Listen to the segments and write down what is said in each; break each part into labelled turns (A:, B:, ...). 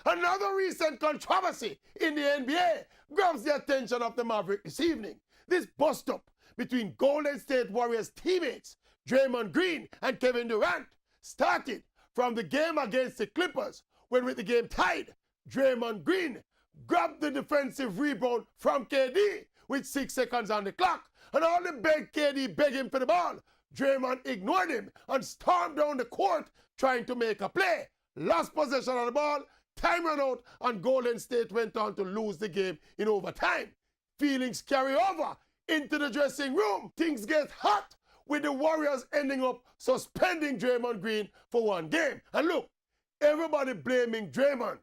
A: Another recent controversy in the NBA grabs the attention of the Maverick this evening. This bust-up between Golden State Warriors teammates Draymond Green and Kevin Durant started from the game against the Clippers, when with the game tied, Draymond Green grabbed the defensive rebound from KD with 6 seconds on the clock, and all the KD begged him for the ball. Draymond ignored him and stormed down the court trying to make a play. Lost possession of the ball, time ran out, and Golden State went on to lose the game in overtime. Feelings carry over into the dressing room. Things get hot, with the Warriors ending up suspending Draymond Green for 1 game. And look, everybody blaming Draymond.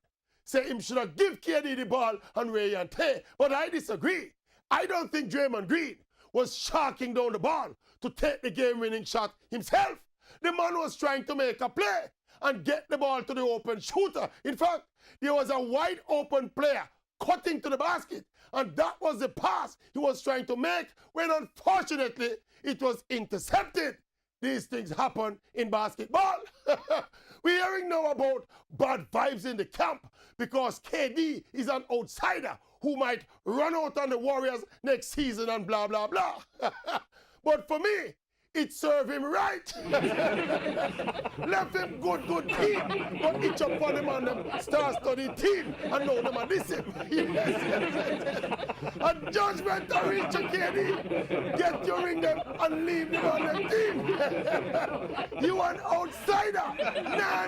A: Say him should have give KD the ball and Ray and Tay. But I disagree. I don't think Draymond Green was sharking down the ball to take the game-winning shot himself. The man was trying to make a play and get the ball to the open shooter. In fact, there was a wide open player cutting to the basket, and that was the pass he was trying to make, when unfortunately it was intercepted. These things happen in basketball. We're hearing now about bad vibes in the camp because KD is an outsider who might run out on the Warriors next season and blah, blah, blah. But for me, it served him right. Left him good team, but each up on him and them star-studded team, and now them a diss him. Yes. A judgment to reach you, KD. Get your ring them and leave them on the team. You an outsider. Nah.